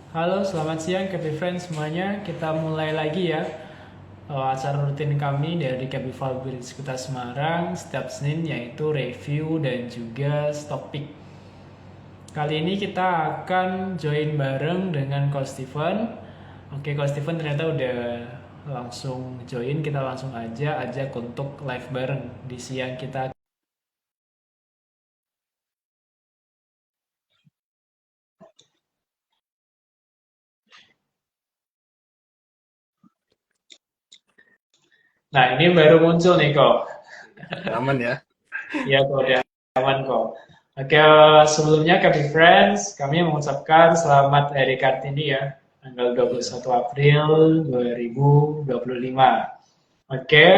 Halo, selamat siang Capi Friends semuanya. Kita mulai lagi ya acara rutin kami dari Capi Fabris Kota Semarang setiap Senin yaitu review dan juga stock pick. Kali ini kita akan join bareng dengan Coach Steven. Oke, Coach Steven ternyata udah langsung join, kita langsung aja ajak untuk live bareng di siang kita. Nah, ini baru muncul nih kok. Aman ya. Iya kok, udah aman kok. Oke, sebelumnya kami friends, kami mengucapkan selamat Hari Kartini ya, tanggal Iya. 21 April 2025. Oke,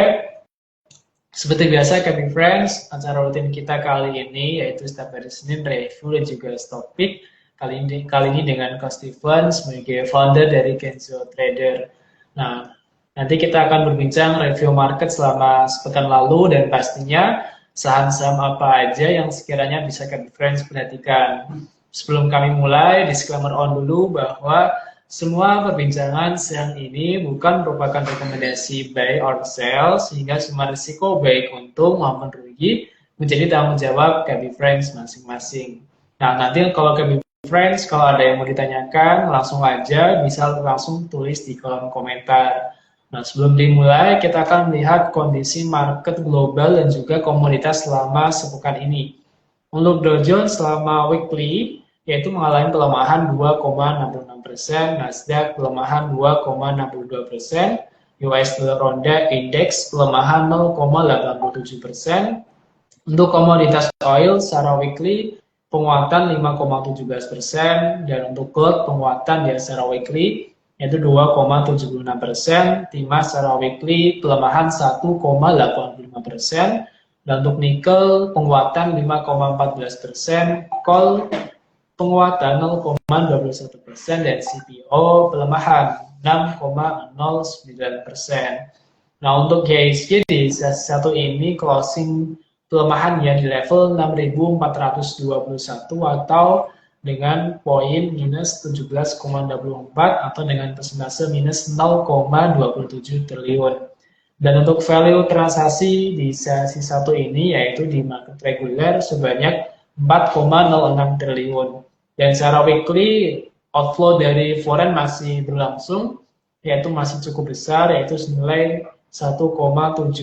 seperti biasa kami friends, acara rutin kita kali ini yaitu setiap hari Senin review dan juga topik. Kali ini dengan Coach Steven sebagai founder dari Kenzo Trader. Nah, nanti kita akan berbincang review market selama sepekan lalu dan pastinya saham-saham apa aja yang sekiranya bisa kami friends perhatikan. Sebelum kami mulai, disclaimer on dulu bahwa semua perbincangan siang ini bukan merupakan rekomendasi buy or sell, sehingga semua risiko baik untung maupun rugi menjadi tanggung jawab kami friends masing-masing. Nah, nanti kalau kami friends, kalau ada yang mau ditanyakan, langsung aja bisa langsung tulis di kolom komentar. Nah, sebelum dimulai, kita akan melihat kondisi market global dan juga komoditas selama sepekan ini. Untuk Dow Jones selama weekly, yaitu mengalami pelemahan 2,66%, Nasdaq pelemahan 2,62%, US Dollar Ronda Index pelemahan 0,87%. Untuk komoditas oil secara weekly, penguatan 5,17%, dan untuk gold penguatan di secara weekly yaitu 2,76%, timah secara weekly pelemahan 1,85%, dan untuk nikel penguatan 5,14%, coal penguatan 0,21%, dan CPO pelemahan 6,09%. Nah, untuk GSG di sesi satu ini closing pelemahan ya di level 6.421 atau dengan poin minus 17,24 atau dengan persentase minus 0,27 triliun. Dan untuk value transaksi di sesi satu ini yaitu di market reguler sebanyak 4,06 triliun. Dan secara weekly outflow dari foreign masih berlangsung yaitu masih cukup besar yaitu senilai 1,78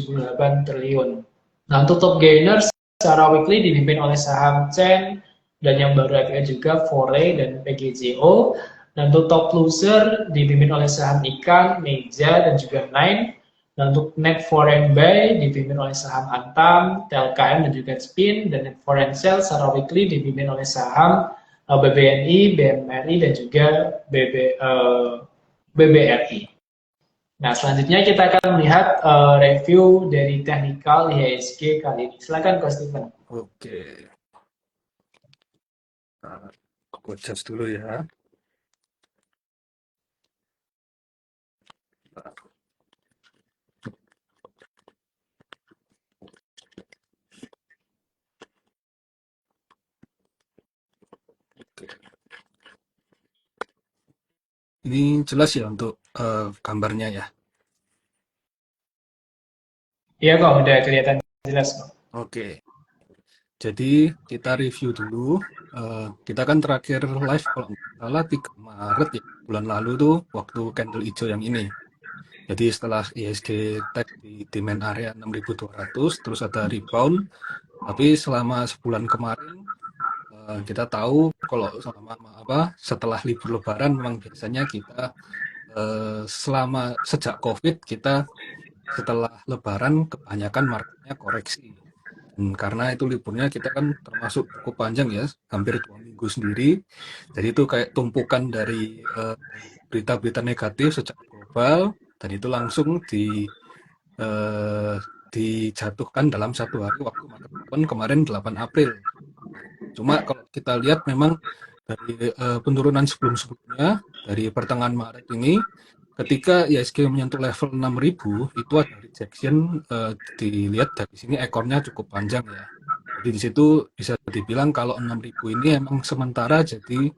triliun. Nah, untuk top gainers secara weekly dipimpin oleh saham Chen dan yang baru IPO juga Fore dan PGZO. Dan untuk top loser dipimpin oleh saham Ikan, Meja dan juga Nine. Dan untuk net foreign buy dipimpin oleh saham Antam, TLKM dan juga Spin. Dan net foreign sell secara weekly dipimpin oleh saham BBNI, BMRI dan juga BBRI. Nah, selanjutnya kita akan melihat review dari teknikal IHSG kali ini. Silakan, Coach Steven. Oke. Nah, aku adjust dulu ya. Oke. Ini jelas ya untuk gambarnya ya. Iya kok, udah kelihatan jelas kok. Oke. Jadi kita review dulu. Kita kan terakhir live kalau nggak salah 3 Maret ya. Bulan lalu tuh waktu candle hijau yang ini. Jadi setelah ISG tag di demand area 6.200 terus ada rebound. Tapi selama sebulan kemarin kita tahu kalau selama setelah libur Lebaran memang biasanya kita selama sejak COVID kita setelah Lebaran kebanyakan marketnya koreksi. Dan karena itu liburnya kita kan termasuk cukup panjang ya, hampir 2 minggu sendiri. Jadi itu kayak tumpukan dari berita-berita negatif secara global dan itu langsung eh, dijatuhkan dalam satu hari waktu market open kemarin 8 April. Cuma kalau kita lihat memang dari penurunan sebelum-sebelumnya dari pertengahan Maret ini ketika ISG menyentuh level 6.000 itu ada rejection, dilihat dari sini ekornya cukup panjang ya. Jadi Jadi di situ bisa dibilang kalau 6.000 ini emang sementara jadi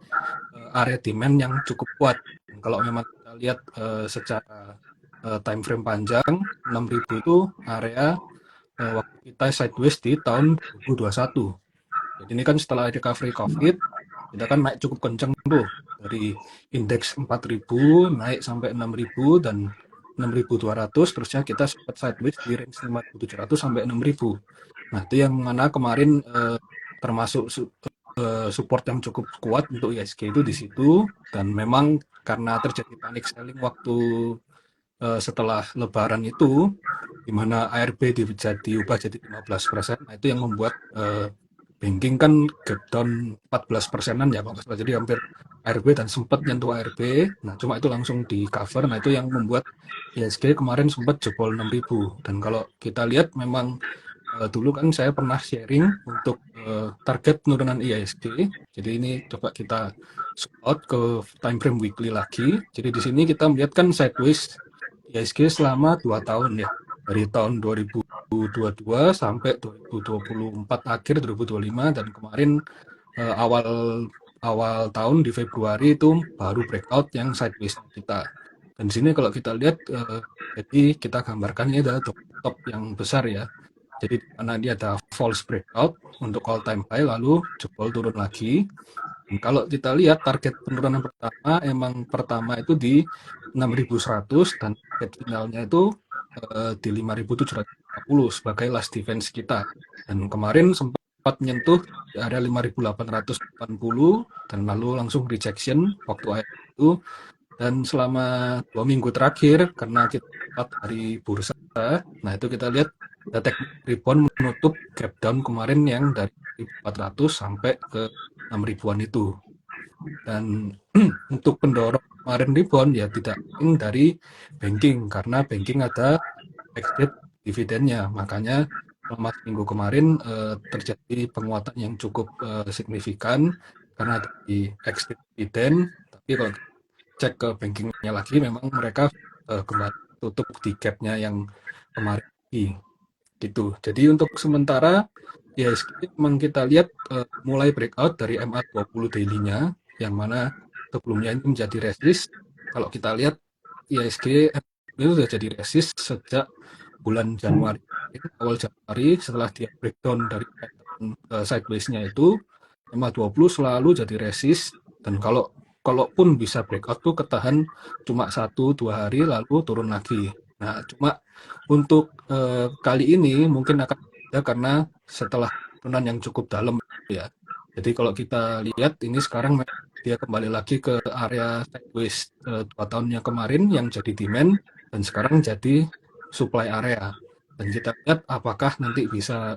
area demand yang cukup kuat. Dan kalau memang kita lihat secara time frame panjang, 6.000 itu area waktu kita sideways di tahun 2021. Jadi ini kan setelah recovery COVID, kita kan naik cukup kenceng tuh. Dari indeks 4.000 naik sampai 6.000 dan 6.200, terusnya kita sempat sideways di range 5.700 sampai 6.000. Nah, itu yang mana kemarin termasuk support yang cukup kuat untuk ISG itu di situ, dan memang karena terjadi panic selling waktu setelah Lebaran itu, di mana ARB diubah jadi 15%. Nah, itu yang membuat banking kan gap down 14%-an ya kalau nggak salah. Jadi hampir ARB dan sempat nyentuh ARB. Nah, cuma itu langsung di cover. Nah, itu yang membuat ISG kemarin sempat jebol 6.000. Dan kalau kita lihat memang dulu kan saya pernah sharing untuk target penurunan IISG. Jadi ini coba kita zoom out ke time frame weekly lagi. Jadi di sini kita melihat kan sideways IISG selama 2 tahun ya. Dari tahun 2022 sampai 2024 akhir 2025, dan kemarin awal awal tahun di Februari itu baru breakout yang sideways kita. Dan di sini kalau kita lihat jadi kita gambarkan ini adalah top yang besar ya. Jadi di mana dia ada false breakout untuk all time high lalu jebol turun lagi. Dan kalau kita lihat target penurunan pertama emang pertama itu di 6.100 dan target finalnya itu di 5.750 sebagai last defense kita. Dan kemarin sempat menyentuh di area 5.880 dan lalu langsung rejection waktu itu. Dan selama 2 minggu terakhir karena kita hari bursa, nah itu kita lihat teknik rebound menutup gap down kemarin yang dari 400 sampai ke 6.000-an itu. Dan untuk pendorong kemarin rebound ya tidak lain dari banking, karena banking ada exit dividennya. Makanya selama minggu kemarin terjadi penguatan yang cukup signifikan karena ada di exit dividen. Tapi kalau cek ke bankingnya lagi, memang mereka kembali tutup di gapnya yang kemarin gitu. Jadi untuk sementara IHSG memang kita lihat mulai breakout dari MA20 daily-nya, yang mana sebelumnya ini menjadi resist. Kalau kita lihat IHSG itu sudah jadi resist sejak bulan Januari, awal Januari, setelah dia breakdown dari sideways-nya itu, MA20 selalu jadi resist, dan kalaupun bisa breakout tuh ketahan cuma 1-2 hari lalu turun lagi. Nah, cuma untuk kali ini mungkin akan ada karena setelah turunan yang cukup dalam ya. Jadi kalau kita lihat ini sekarang dia kembali lagi ke area sideways 2 tahun yang kemarin yang jadi demand dan sekarang jadi supply area. Dan kita lihat apakah nanti bisa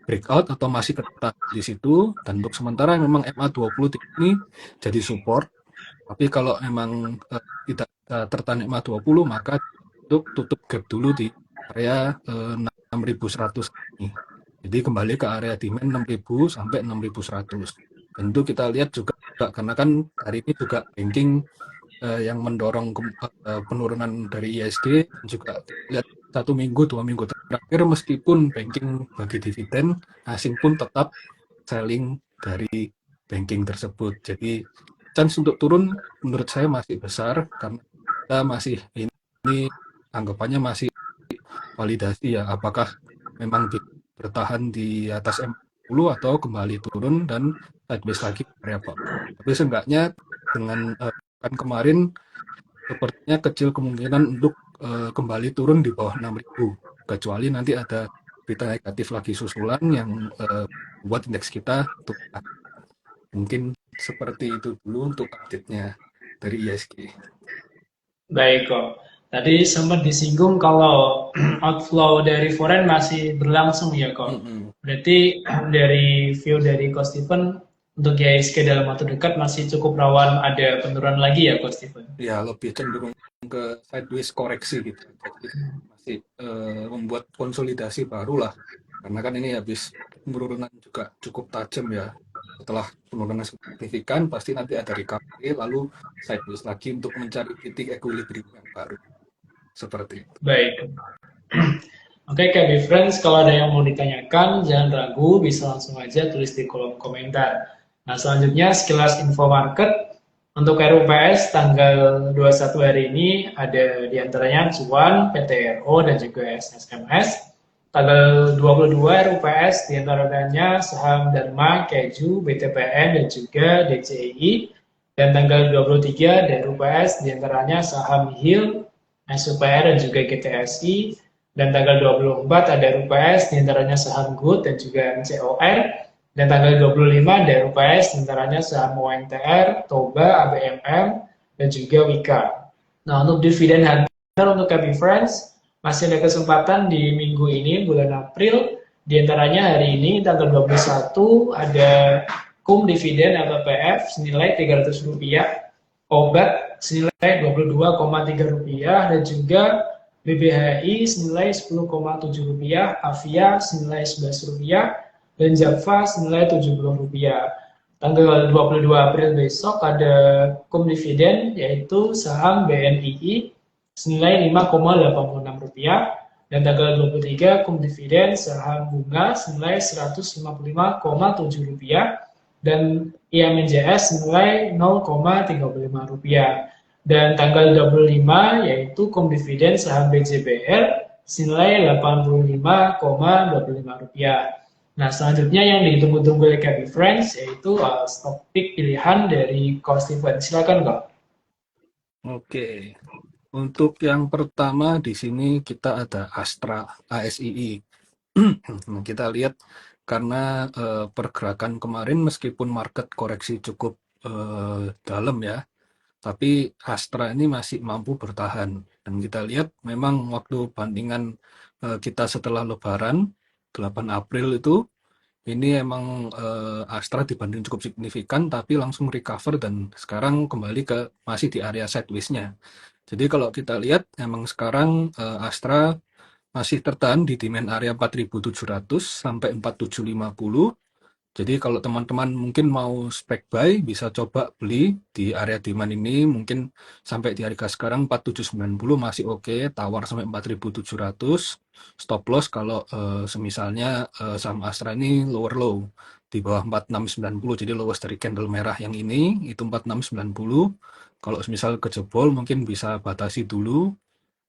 breakout atau masih tetap di situ. Dan untuk sementara memang MA20 ini jadi support. Tapi kalau memang tidak tertahan MA20, maka untuk tutup gap dulu di area 6.100 ini. Jadi kembali ke area demand 6.000 sampai 6.100. Tentu kita lihat juga karena kan hari ini juga banking yang mendorong penurunan dari ISG, dan juga lihat 1 minggu 2 minggu terakhir meskipun banking bagi dividen, asing pun tetap selling dari banking tersebut. Jadi chance untuk turun menurut saya masih besar karena kita masih ini anggapannya masih validasi ya, apakah memang bertahan di atas M10 atau kembali turun dan sideways lagi area bawah. Tapi seenggaknya dengan kan kemarin sepertinya kecil kemungkinan untuk kembali turun di bawah 6.000, kecuali nanti ada berita negatif lagi susulan yang buat indeks kita turun. Mungkin seperti itu dulu untuk update-nya dari ISG. Baik kok. Tadi sempat disinggung kalau outflow dari foreign masih berlangsung ya kok. Berarti dari view dari Coach Steven untuk IHSG dalam waktu dekat masih cukup rawan ada penurunan lagi ya Coach Steven? Ya, lebih cenderung ke sideways koreksi gitu. Jadi masih membuat konsolidasi baru lah. Karena kan ini habis penurunan juga cukup tajam ya. Setelah penurunan signifikan, pasti nanti ada recovery, lalu sideways lagi untuk mencari titik equilibrium yang baru. Seperti itu. Baik. Oke, KB Friends, kalau ada yang mau ditanyakan, jangan ragu, bisa langsung aja tulis di kolom komentar. Nah, selanjutnya sekilas info market. Untuk RUPS tanggal 21 hari ini ada diantaranya Cuan, PTRO, dan juga SSMS. Tanggal 22 RUPS diantaranya saham Dharma, Keju, BTPN, dan juga DCI. Dan tanggal 23 dari RUPS diantaranya saham HIL, SUPR, dan juga GTSI. Dan tanggal 24 ada RUPS, diantaranya saham GOOD dan juga MCOR. Dan tanggal 25 ada RUPS, diantaranya saham ONTR, TOBA, ABMM, dan juga Wika. Nah, untuk dividen harga untuk KB Friends, masih ada kesempatan di minggu ini, bulan April. Diantaranya hari ini, tanggal 21, ada KUM dividen atau PF senilai Rp300, obat senilai Rp22,3, dan juga BBHI senilai Rp10,7, Avia senilai Rp11, dan Java senilai Rp70. Tanggal 22 April besok ada kum dividen yaitu saham BNII senilai Rp5,86, dan tanggal 23 kum dividen saham bunga senilai Rp155,7, dan IMNJS senilai Rp0,35. Dan tanggal 25 yaitu kum dividen saham BJBR senilai Rp85,25. Nah, selanjutnya yang ditunggu-tunggu oleh KB Friends yaitu stock pick pilihan dari Cost Event. Silakan, Kak. Oke, untuk yang pertama di sini kita ada Astra ASII. Nah, kita lihat karena pergerakan kemarin meskipun market koreksi cukup dalam ya, tapi Astra ini masih mampu bertahan. Dan kita lihat memang waktu bandingan kita setelah Lebaran 8 April itu ini emang Astra dibanding cukup signifikan tapi langsung recover dan sekarang kembali ke masih di area sideways-nya. Jadi kalau kita lihat emang sekarang Astra masih tertahan di demand area 4.700 sampai 4.750. Jadi kalau teman-teman mungkin mau spec buy, bisa coba beli di area demand ini, mungkin sampai di harga sekarang 4.790 masih oke, tawar sampai 4.700, stop loss kalau semisalnya saham Astra ini lower low di bawah 4690, jadi lowest dari candle merah yang ini itu 4690. Kalau semisal kejebol mungkin bisa batasi dulu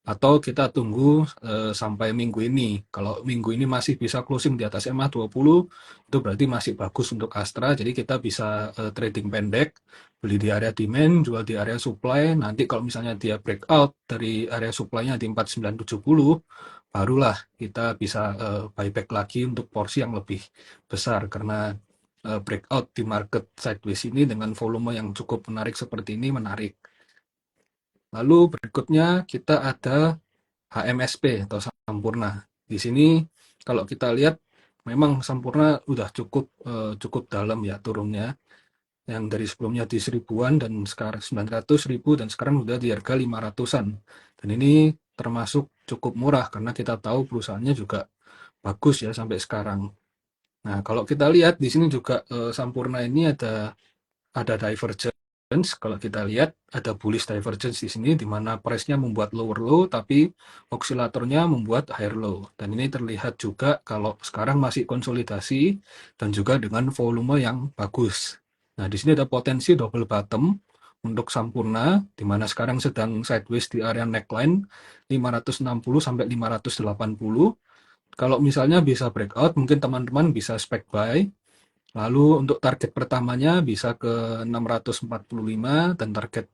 atau kita tunggu sampai minggu ini. Kalau minggu ini masih bisa closing di atas MA20, itu berarti masih bagus untuk Astra. Jadi kita bisa trading pendek, beli di area demand, jual di area supply. Nanti kalau misalnya dia breakout dari area supply-nya di 4970, barulah kita bisa buyback lagi untuk porsi yang lebih besar. Karena breakout di market sideways ini dengan volume yang cukup menarik seperti ini menarik. Lalu berikutnya kita ada HMSP atau Sampurna. Di sini kalau kita lihat memang Sampurna udah cukup dalam ya turunnya. Yang dari sebelumnya di 1000-an dan sekarang 900 ribu dan sekarang udah di harga 500-an. Dan ini termasuk cukup murah karena kita tahu perusahaannya juga bagus ya sampai sekarang. Nah, kalau kita lihat di sini juga Sampurna ini ada divergence. Kalau kita lihat ada bullish divergence di sini di mana price-nya membuat lower low tapi osilatornya membuat higher low. Dan ini terlihat juga kalau sekarang masih konsolidasi dan juga dengan volume yang bagus. Nah, di sini ada potensi double bottom untuk Sampurna di mana sekarang sedang sideways di area neckline 560 sampai 580. Kalau misalnya bisa breakout, mungkin teman-teman bisa spec buy. Lalu untuk target pertamanya bisa ke 645 dan target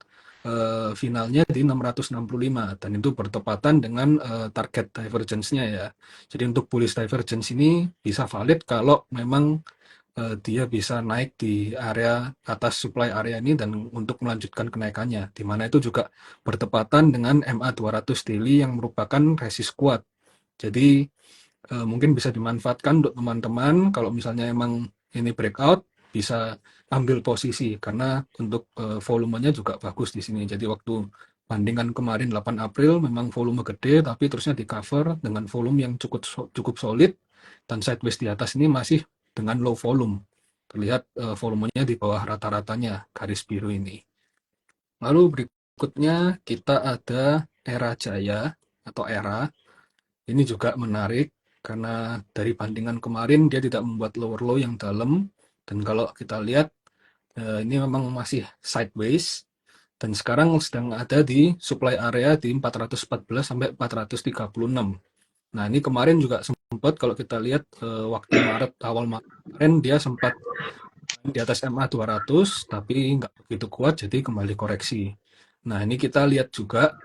finalnya di 665 dan itu bertepatan dengan target divergence-nya ya. Jadi untuk bullish divergence ini bisa valid kalau memang dia bisa naik di area atas supply area ini dan untuk melanjutkan kenaikannya. Di mana itu juga bertepatan dengan MA 200 daily yang merupakan resist kuat. Jadi mungkin bisa dimanfaatkan untuk teman-teman kalau misalnya emang ini breakout bisa ambil posisi karena untuk volumenya juga bagus di sini. Jadi waktu bandingan kemarin 8 April memang volume gede tapi terusnya di cover dengan volume yang cukup solid dan sideways di atas ini masih dengan low volume. Terlihat volumenya di bawah rata-ratanya garis biru ini. Lalu berikutnya kita ada Era Jaya atau Era. Ini juga menarik karena dari bandingan kemarin dia tidak membuat lower low yang dalam, dan kalau kita lihat ini memang masih sideways dan sekarang sedang ada di supply area di 414 sampai 436. Nah, ini kemarin juga sempat kalau kita lihat waktu Maret, awal Maret kemarin dia sempat di atas MA 200 tapi nggak begitu kuat jadi kembali koreksi. Nah, ini kita lihat juga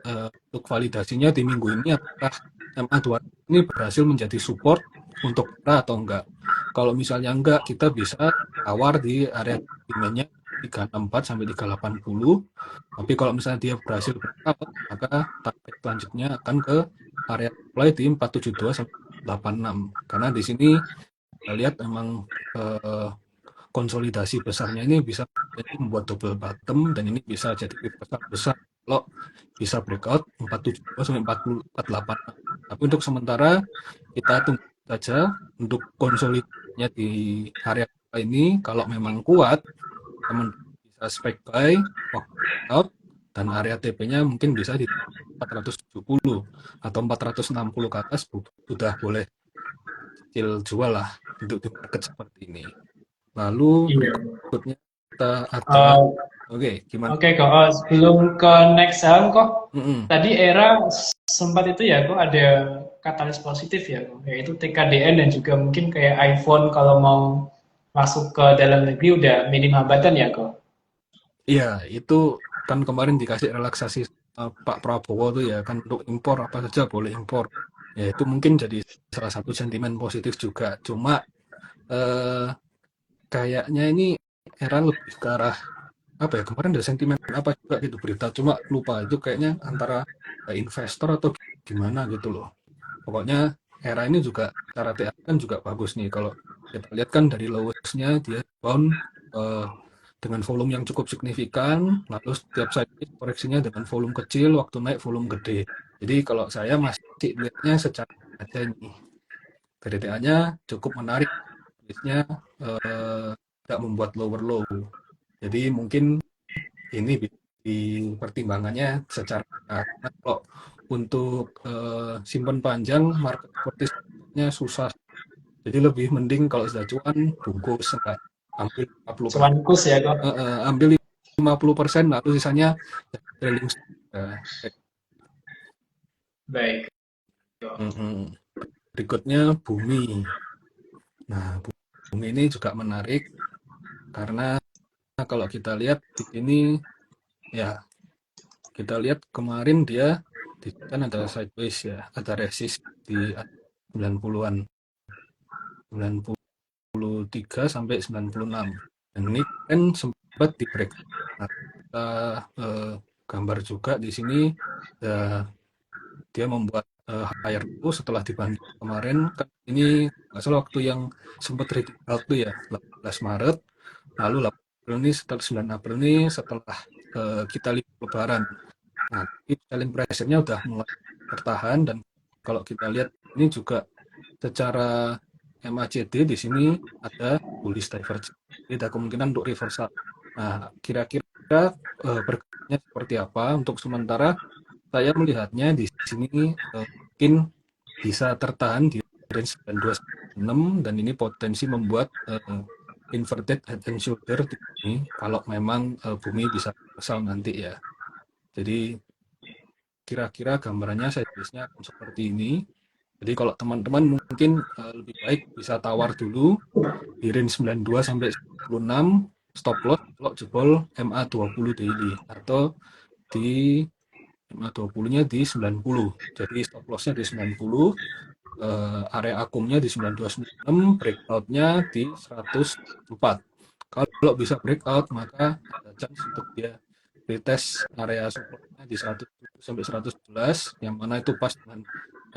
untuk validasinya di minggu ini apakah MA 200 ini berhasil menjadi support untuk kita atau enggak. Kalau misalnya enggak, kita bisa tawar di area demand-nya 364 sampai 380. Tapi kalau misalnya dia berhasil breakout, maka target selanjutnya akan ke area supply di 472 sampai 86. Karena di sini kita lihat memang eh, konsolidasi besarnya ini bisa jadi membuat double bottom dan ini bisa jadi reversal besar kalau bisa breakout 472 sampai 448. Tapi untuk sementara kita tunggu saja untuk konsolidasinya di area ini. Kalau memang kuat, teman bisa spek buy waktu out dan area TP-nya mungkin bisa di 470 atau 460 ke atas sudah boleh cicil jual lah untuk di market seperti ini. Lalu Iya. berikutnya kita ada, Uh, oke, gimana? Oke kok, sebelum ke next saham kok, Mm-mm. tadi era sempat itu ya kok ada katalis positif ya kok, yaitu TKDN dan juga mungkin kayak iPhone kalau mau masuk ke dalam negeri udah minim hambatan ya kok. Iya, itu kan kemarin dikasih relaksasi Pak Prabowo tuh ya kan untuk impor apa saja boleh impor. Ya itu mungkin jadi salah satu sentimen positif juga. Cuma eh, kayaknya ini era lebih ke arah apa ya, kemarin ada sentimen apa juga gitu berita, cuma lupa itu kayaknya antara investor atau gimana gitu loh. Pokoknya era ini juga cara TA kan juga bagus nih. Kalau kita lihat kan dari lowest-nya dia bound eh, dengan volume yang cukup signifikan, lalu setiap side koreksinya dengan volume kecil, waktu naik volume gede. Jadi kalau saya masih lihatnya secara aja nih, dari TA-nya cukup menarik, nya tidak membuat lower low. Jadi mungkin ini di pertimbangannya secara karena kalau untuk simpan panjang market seperti nya susah. Jadi lebih mending kalau sudah cuan bungkus enggak, ambil 50%. Cuankus ya kok. Ambil 50% lalu sisanya trailing. Eh, Baik. Berikutnya bumi. Nah, bumi ini juga menarik karena kalau kita lihat di sini ya kita lihat kemarin dia di kan ada sideways ya, ada resist di 90-an, 93 sampai 96. Dan ini kan sempat di break. Nah, kita gambar juga di sini ya, dia membuat higher low setelah dibanding kemarin kan ini nggak salah waktu yang sempat retake out tuh ya 18 Maret, lalu 8 April ini setelah 9 April ini setelah kita libur lebaran. Nah, selling pressure-nya udah mulai bertahan dan kalau kita lihat ini juga secara MACD di sini ada bullish divergence. Jadi ada kemungkinan untuk reversal. Nah, kira-kira bergeraknya seperti apa? Untuk sementara saya melihatnya di sini mungkin bisa tertahan di range 926 dan ini potensi membuat inverted head and shoulder di sini kalau memang bumi bisa reversal nanti ya. Jadi kira-kira gambarannya size-nya akan seperti ini. Jadi kalau teman-teman mungkin lebih baik bisa tawar dulu di range 92 sampai 96, stop loss kalau jebol MA20 daily atau di MA20-nya di 90. Jadi stop loss-nya di 90, area akumnya di 9296, breakout-nya di 104. Kalau bisa breakout maka ada chance untuk dia retest area support-nya di 107 sampai 111 yang mana itu pas dengan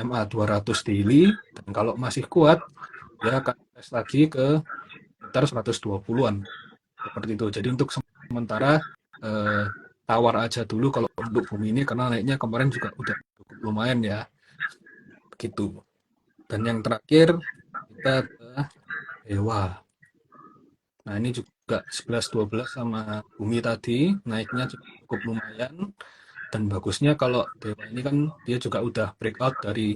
MA 200 daily, dan kalau masih kuat dia akan tes lagi ke sekitar 120-an seperti itu. Jadi untuk sementara eh, tawar aja dulu kalau untuk bumi ini karena naiknya kemarin juga udah cukup lumayan ya begitu. Dan yang terakhir kita ada Dewa. Nah, ini juga 11-12 sama bumi tadi naiknya cukup lumayan. Dan bagusnya kalau Dewa ini kan dia juga udah breakout dari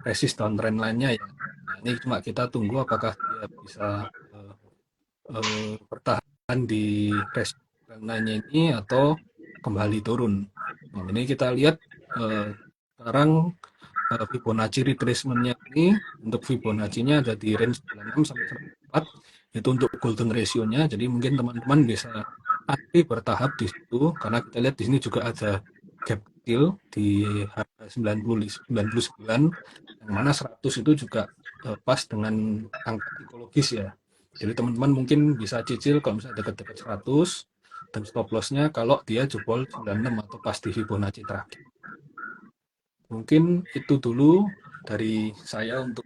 resist downtrend lainnya ya. Nah, ini cuma kita tunggu apakah dia bisa bertahan di resist lainnya ini atau kembali turun. Nah, ini kita lihat sekarang Fibonacci retracement-nya ini, untuk Fibonacci-nya ada di range 96 sampai 104, itu untuk golden ratio-nya. Jadi mungkin teman-teman bisa antri bertahap di situ, karena kita lihat di sini juga ada gap kecil di harga 99, yang mana 100 itu juga pas dengan angka psikologis ya. Jadi teman-teman mungkin bisa cicil kalau misalnya dekat-dekat 100, dan stop loss-nya kalau dia jebol 96 atau pas di Fibonacci terakhir. Mungkin itu dulu dari saya untuk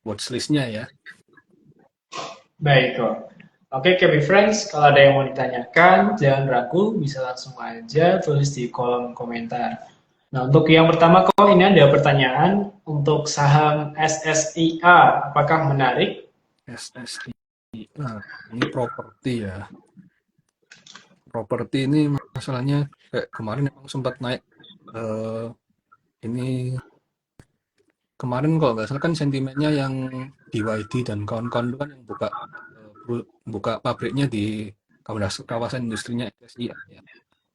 watchlist-nya ya. Baik kok. Oke, KB Friends, kalau ada yang mau ditanyakan, jangan ragu, bisa langsung aja tulis di kolom komentar. Nah, untuk yang pertama kok ini ada pertanyaan untuk saham SSIA, apakah menarik? SSI, nah, ini properti ya. Properti ini masalahnya kayak kemarin memang sempat naik. Ini kemarin kalau nggak salah kan sentimennya yang BYD dan kawan-kawan itu kan yang buka pabriknya di kawasan industrinya SSI ya.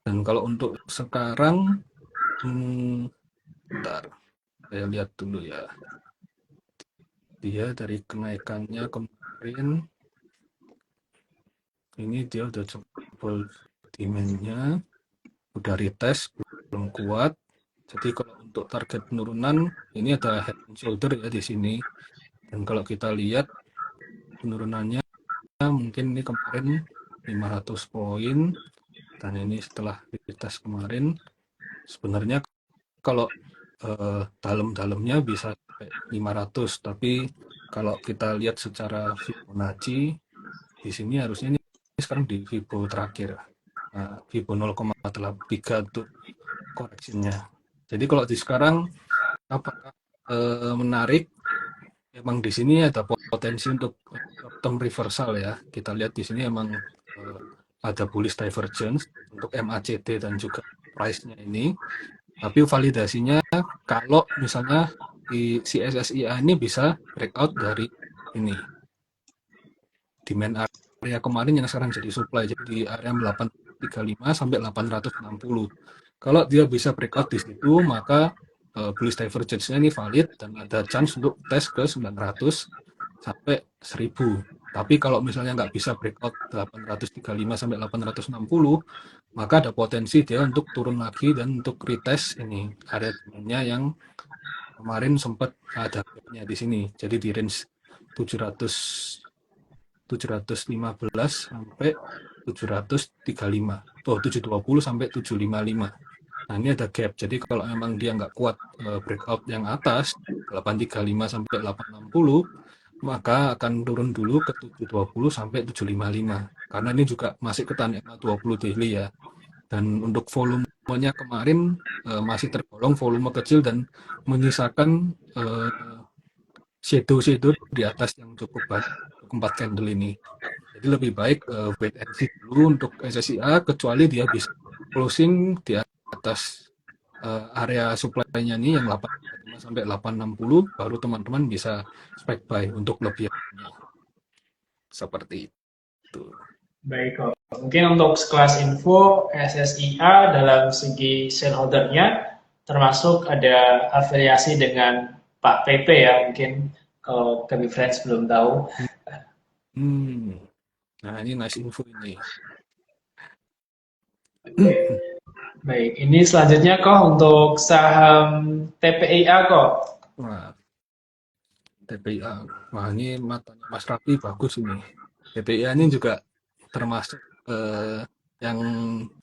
Dan kalau untuk sekarang, bentar, saya lihat dulu ya. Dia dari kenaikannya kemarin, ini dia udah jebol demand-nya, udah retest, belum kuat. Jadi kalau untuk target penurunan, ini ada head and shoulder ya di sini. Dan kalau kita lihat penurunannya, mungkin ini kemarin 500 poin, dan ini setelah retest kemarin, sebenarnya kalau dalam-dalamnya bisa sampai 500, tapi kalau kita lihat secara Fibonacci, di sini harusnya ini sekarang di Fibo terakhir. Nah, Fibo 0,3 untuk koreksinya. Jadi kalau di sekarang apakah menarik? Memang di sini ada potensi untuk short-term reversal ya. Kita lihat di sini emang ada bullish divergence untuk MACD dan juga price-nya ini. Tapi validasinya kalau misalnya di CSSIA ini bisa breakout dari ini demand area kemarin yang sekarang jadi supply, jadi di area 835 sampai 860. Kalau dia bisa breakout di situ, maka bullish divergence-nya ini valid dan ada chance untuk tes ke 900 sampai 1000. Tapi kalau misalnya nggak bisa breakout 835 sampai 860, maka ada potensi dia untuk turun lagi dan untuk retest ini area demand-nya yang kemarin sempat ada gap-nya di sini. Jadi di range 715 sampai 735, atau 720 sampai 755. Nah, ini ada gap. Jadi kalau memang dia nggak kuat breakout yang atas 835 sampai 860, maka akan turun dulu ke 720 sampai 755. Karena ini juga masih ketahan EMA 20 daily ya. Dan untuk volumenya kemarin masih tergolong volume kecil dan menyisakan shadow di atas yang cukup banyak untuk 4 candle ini. Jadi lebih baik wait and see dulu untuk SSIA, kecuali dia bisa closing di atas area supply-nya ini yang 855 sampai 860, baru teman-teman bisa spec buy untuk lebihannya. Seperti itu. Baik kok. Mungkin untuk sekelas info, SSIA dalam segi shareholder-nya termasuk ada afiliasi dengan Pak PP ya, mungkin kalau KB Friends belum tahu. Nah, ini nice info ini. Baik, ini selanjutnya kok untuk saham TPIA kok. Nah, TPIA. Wah, ini matanya Mas Rapi bagus ini. TPIA ini juga termasuk yang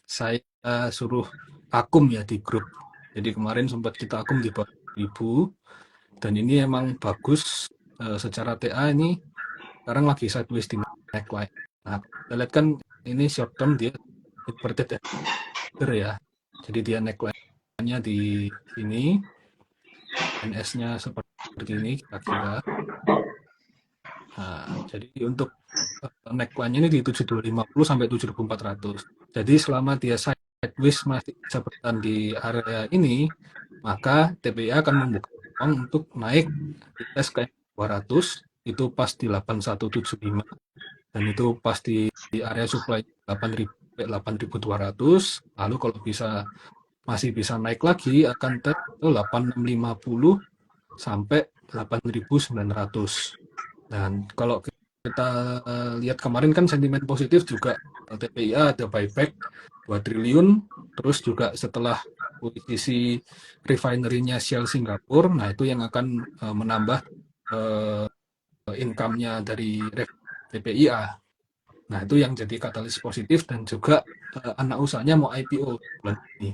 saya suruh akum ya di grup. Jadi kemarin sempat kita akum di bawah 1000, dan ini emang bagus secara TA. Ini sekarang lagi sideways di neckline. Nah, kita lihat kan ini short term dia inverted ya. Jadi dia neckline-nya di sini, NS-nya seperti ini kira-kira. Nah, jadi untuk neckline-nya ini di 7250 sampai 7400. Jadi selama dia sideways masih bisa bertahan di area ini, maka TPIA akan membuka peluang untuk naik di tes ke 200 itu pas di 8175 dan itu pas di area supply 8.200. Lalu kalau masih bisa naik lagi akan tes ke 8650 sampai 8.900. Dan kalau kita lihat kemarin kan sentimen positif juga TPIA ada buyback 2 triliun, terus juga setelah posisi refinery-nya Shell Singapura, nah itu yang akan menambah income-nya dari TPIA. Nah itu yang jadi katalis positif dan juga anak usahanya mau IPO bulan ini.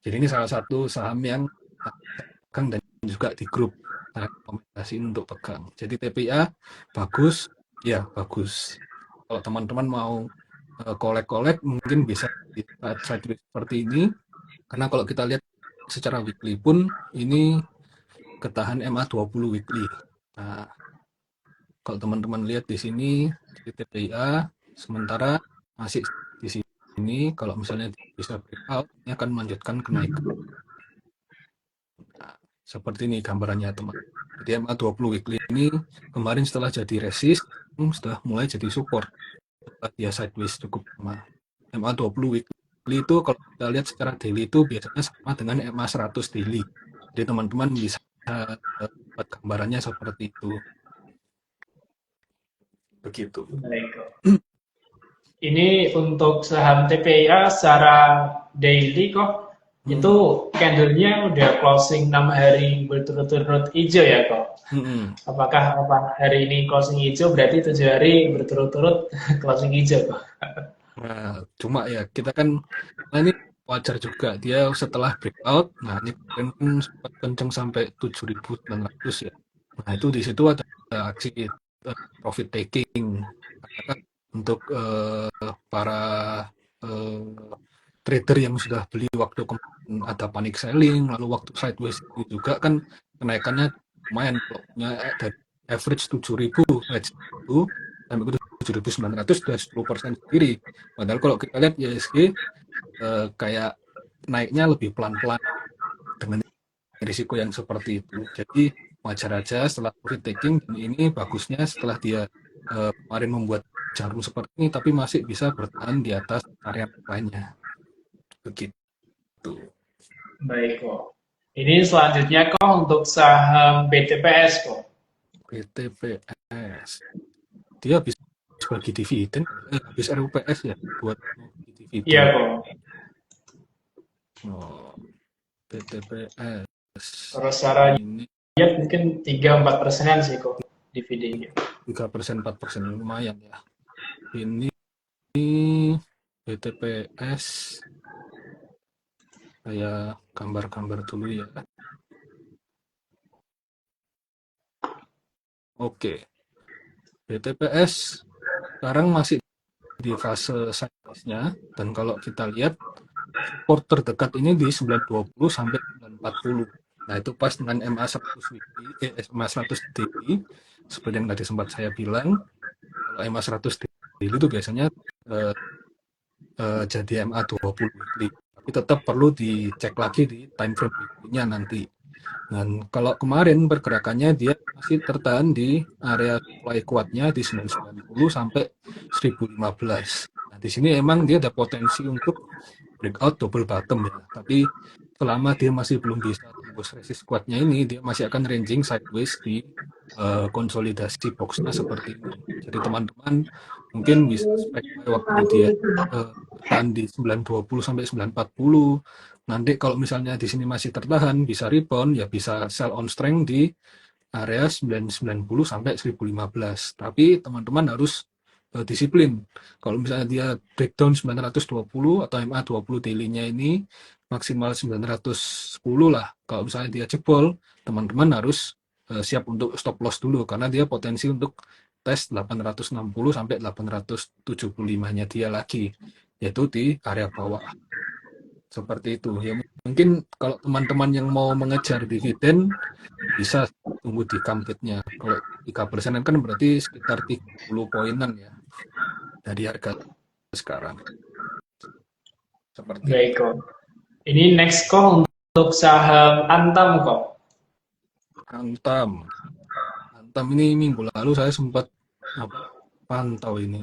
Jadi ini salah satu saham yang pegang dan juga di grup rekomendasi untuk pegang. Jadi TPIA bagus, ya bagus. Kalau teman-teman mau kolek-kolek mungkin bisa di saat sideways seperti ini, karena kalau kita lihat secara weekly pun ini ketahan MA20 weekly. Nah, kalau teman-teman lihat di sini di TPIA sementara masih di sini, kalau misalnya bisa breakout ini akan melanjutkan kenaikan. Nah, seperti ini gambarannya teman. Jadi MA20 weekly ini kemarin setelah jadi resist, sudah mulai jadi support. Setelah dia sideways cukup lama. MA20 weekly itu kalau kita lihat secara daily itu biasanya sama dengan MA100 daily. Jadi teman-teman bisa buat gambarannya seperti itu. Begitu. Baik. Ini untuk saham TPIA secara daily kok itu candle-nya udah closing 6 hari berturut-turut hijau ya kok. Apakah hari ini closing hijau berarti 7 hari berturut-turut closing hijau kok. Nah, cuma ya kita kan ini wajar juga dia setelah breakout. Nah, ini kemarin kan sempat kenceng sampai 7.900 ya. Nah, itu di situ ada aksi profit taking. Karena untuk para trader yang sudah beli waktu ada panic selling, lalu waktu sideways itu juga kan kenaikannya lumayan, kalau punya dari average 7.000 sampai ke 7.900 sudah 10% sendiri. Padahal kalau kita lihat ISG kayak naiknya lebih pelan-pelan dengan risiko yang seperti itu. Jadi wajar aja setelah profit taking, dan ini bagusnya setelah dia kemarin membuat jarum seperti ini tapi masih bisa bertahan di atas area lainnya. Begitu. Baik kok. Ini selanjutnya kok untuk saham BTPS kok. BTPS. Dia habis bagi dividen, habis RUPS ya buat dividen. Iya kok. Oh, BTPS. Terus secara yield mungkin 3-4%-an sih kok dividennya. 3%, 4% lumayan ya. Ini BTPS. Saya gambar-gambar dulu ya. Oke. BTPS sekarang masih di fase sideways-nya, dan kalau kita lihat support terdekat ini di 920 sampai 940. Nah, itu pas dengan MA100 weekly, MA100 daily. Seperti yang tadi sempat saya bilang, kalau MA100 daily itu biasanya jadi MA20 weekly. Tapi tetap perlu dicek lagi di time frame weekly-nya nanti. Dan kalau kemarin pergerakannya dia masih tertahan di area supply kuatnya di 990 sampai 1015. Nah, di sini emang dia ada potensi untuk breakout double bottom ya. Tapi selama dia masih belum bisa tembus resist kuatnya ini, dia masih akan ranging sideways di konsolidasi boxnya seperti ini. Jadi teman-teman mungkin bisa spek waktu dia bertahan di 920 sampai 940. Nanti kalau misalnya di sini masih tertahan, bisa rebound, ya bisa sell on strength di area 990 sampai 1015. Tapi teman-teman harus disiplin. Kalau misalnya dia breakdown 920 atau MA20 daily-nya ini maksimal 910 lah. Kalau misalnya dia jebol, teman-teman harus siap untuk stop loss dulu, karena dia potensi untuk tes 860 sampai 875-nya dia lagi, yaitu di area bawah. Seperti itu. Ya mungkin kalau teman-teman yang mau mengejar dividen bisa tunggu di come-nya. Kalau 3% kan berarti sekitar 30 poinan ya dari harga sekarang. seperti itu. Baik kok. Ini next kok untuk saham Antam kok. Antam, Antam ini minggu lalu saya sempat apa, pantau ini.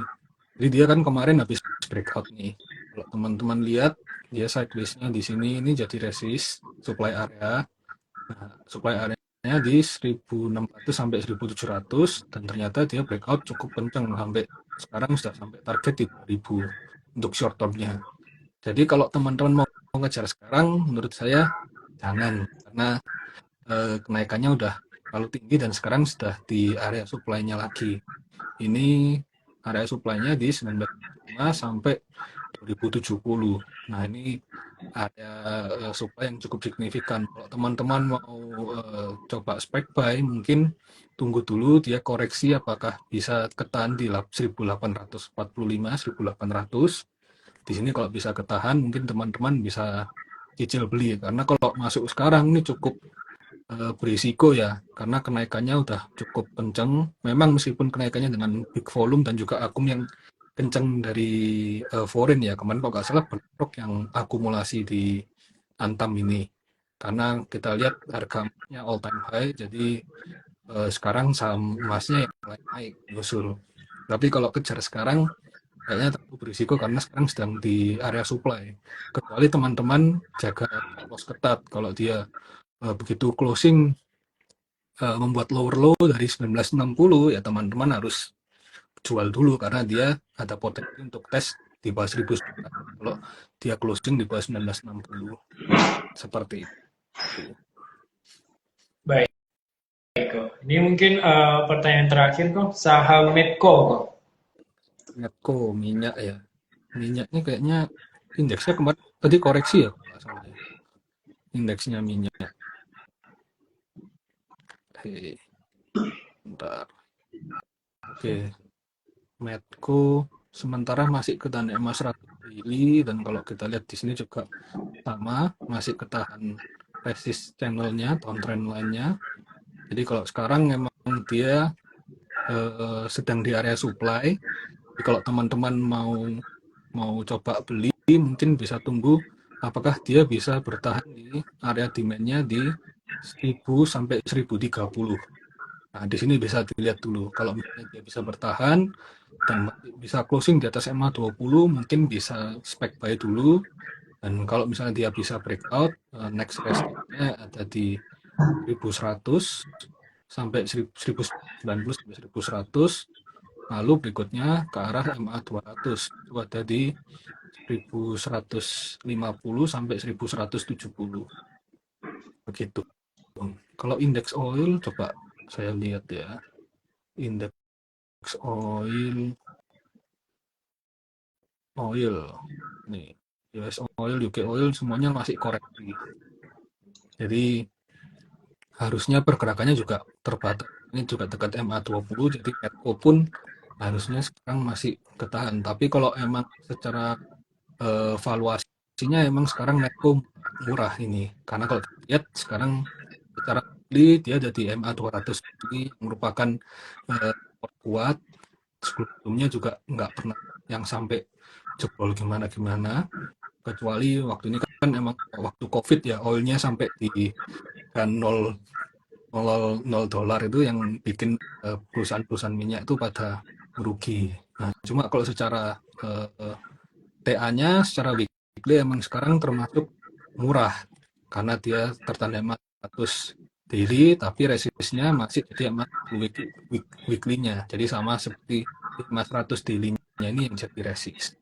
Jadi dia kan kemarin habis breakout nih. Kalau teman-teman lihat, dia sideways-nya di sini ini jadi resist supply area. Nah, supply areanya di 1600 sampai 1700 dan ternyata dia breakout cukup kenceng sampai sekarang sudah sampai target di 2000 untuk short term-nya. Jadi kalau teman-teman mau ngejar sekarang, menurut saya jangan karena kenaikannya udah terlalu tinggi dan sekarang sudah di area supply-nya lagi. Ini area supply-nya di 1905 sampai 2070. Nah, ini ada supply yang cukup signifikan. Kalau teman-teman mau coba spek buy, mungkin tunggu dulu dia koreksi apakah bisa ketahan di 1845, 1800. Di sini kalau bisa ketahan, mungkin teman-teman bisa cicil beli. Karena kalau masuk sekarang ini cukup berisiko ya, karena kenaikannya udah cukup kenceng. Memang meskipun kenaikannya dengan big volume dan juga akum yang kenceng dari foreign ya, kemarin kalau nggak salah BlackRock yang akumulasi di Antam ini. Karena kita lihat harga emasnya all time high, jadi sekarang saham emasnya yang mulai naik, nyusul. Tapi kalau kejar sekarang, kayaknya terlalu berisiko karena sekarang sedang di area supply. Kecuali teman-teman jaga loss ketat, kalau dia begitu closing membuat lower low dari 1960 ya teman-teman harus jual dulu karena dia ada potensi untuk tes di bawah 1900 kalau dia closing di bawah 1960 seperti itu. Baik kok. Ini mungkin pertanyaan terakhir kok, saham Medco kok. Netco minyak ya, minyaknya kayaknya indeksnya kemarin tadi koreksi ya kalau nggak salah ya. Indeksnya minyak. Hei, bentar. Oke, Medco sementara masih ketahan emas 100 daily dan kalau kita lihat di sini juga sama masih ketahan resist channelnya, downtrend line-nya. Jadi kalau sekarang memang dia sedang di area supply. Jadi kalau teman-teman mau mau coba beli, mungkin bisa tunggu apakah dia bisa bertahan di area demand-nya di 1000 sampai 1030. Nah, di sini bisa dilihat dulu. Kalau misalnya dia bisa bertahan dan bisa closing di atas MA20, mungkin bisa spek buy dulu. Dan kalau misalnya dia bisa breakout, next resistance-nya ada di 1100 sampai 1090 sampai 1100. Lalu berikutnya ke arah MA200 itu ada di 1150 sampai 1170. Begitu. Kalau indeks oil coba saya lihat ya. Indeks oil nih, US oil, UK oil semuanya masih koreksi. Jadi harusnya pergerakannya juga terbatas. Ini juga dekat MA20, jadi Medco pun harusnya sekarang masih ketahan. Tapi kalau emang secara valuasinya emang sekarang Medco murah ini. Karena kalau lihat sekarang secara beli dia ada di MA200 ini merupakan kuat. Sebelumnya juga nggak pernah yang sampai jebol gimana-gimana. Kecuali waktu ini kan emang waktu COVID ya, oilnya sampai di kan 0 dolar itu yang bikin perusahaan-perusahaan minyak itu pada merugi. Nah, cuma kalau secara TA-nya secara weekly emang sekarang termasuk murah karena dia tertanda 400 daily tapi resistnya masih jadi emas weekly-nya. Jadi sama seperti 500 daily-nya ini yang jadi resist.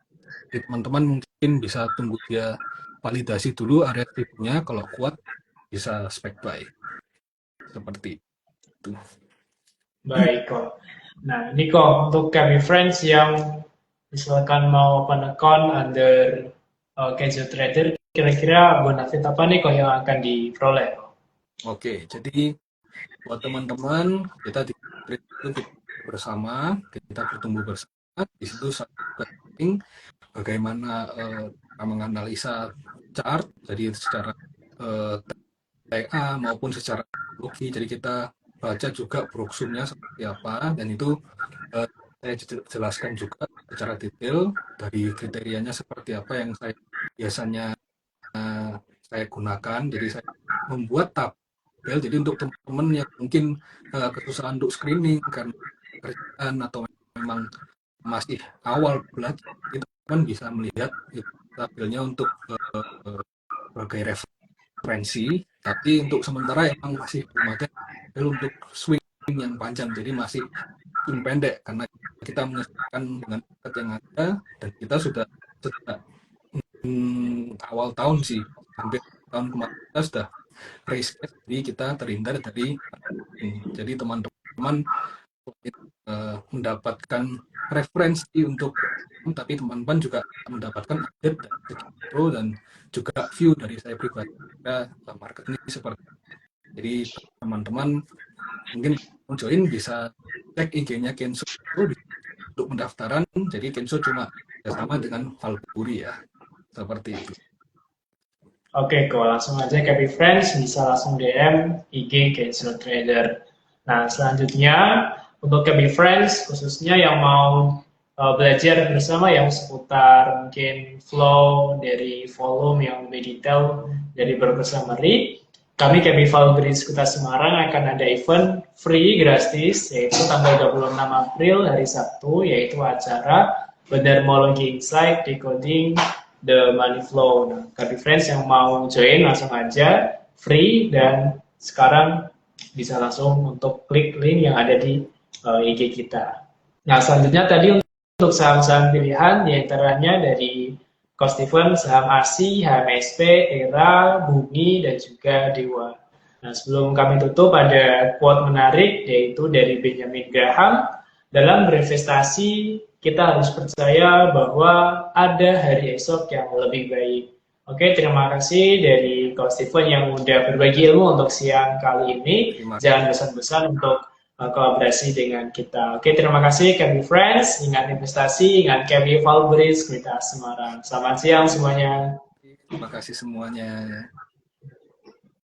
Jadi teman-teman mungkin bisa tunggu dia validasi dulu area tripnya, kalau kuat bisa spek buy. Seperti itu. Baik kok. Nah, ini kok untuk kami friends yang misalkan mau open account under casual trader, kira-kira benefit apa nih kok yang akan diperoleh? Oke, jadi buat teman-teman kita di itu kita bersama, kita bertumbuh bersama. Di situ penting bagaimana menganalisa chart, jadi secara TA maupun secara logi. Jadi kita baca juga broksumnya seperti apa dan itu saya jelaskan juga secara detail dari kriterianya seperti apa yang saya biasanya saya gunakan. Jadi saya membuat tabel, jadi untuk teman-teman yang mungkin kesusahan untuk screening karena kerjaan atau memang masih awal belajar, itu kan bisa melihat tabelnya untuk sebagai referensi. Tapi untuk sementara emang masih belum ada tabel untuk swing yang panjang, jadi masih swing pendek karena kita menyesuaikan dengan market yang ada, dan kita sudah sejak awal tahun sih, hampir tahun kemarin kita sudah raise cash, jadi kita terhindar dari jadi teman-teman mendapatkan referensi untuk, tapi teman-teman juga mendapatkan update dari segi pro dan juga view dari saya pribadi market ini seperti. Jadi teman-teman mungkin mau join bisa cek IG-nya Kenso untuk pendaftaran. Jadi Kenso cuma sama dengan Valkyrie ya, seperti itu. Oke, kok langsung aja Happy Friends bisa langsung DM IG Kenso Trader. Nah, selanjutnya untuk Happy Friends khususnya yang mau belajar bersama yang seputar mungkin flow dari volume yang lebih detail dari broker summary, kami Happy Valkyrie Skuta Semarang akan ada event free gratis yaitu tanggal 26 April hari Sabtu, yaitu acara Bendermologi Insight Decoding the Money Flow. Nah, Happy Friends yang mau join langsung aja free, dan sekarang bisa langsung untuk klik link yang ada di IG kita. Nah, selanjutnya tadi untuk saham-saham pilihan diantaranya dari Cost Steven, saham ASI, HMSP, ERA, Bumi, dan juga Dewa. Nah, sebelum kami tutup ada quote menarik yaitu dari Benjamin Graham, dalam berinvestasi kita harus percaya bahwa ada hari esok yang lebih baik. Oke, terima kasih dari Coach Steven yang udah berbagi ilmu untuk siang kali ini. Jangan bosan-bosan untuk kolaborasi dengan kita. Oke, terima kasih Happy Friends. Ingat investasi, ingat Happy Valkyrie Skuta Semarang. Selamat siang semuanya. Terima kasih semuanya.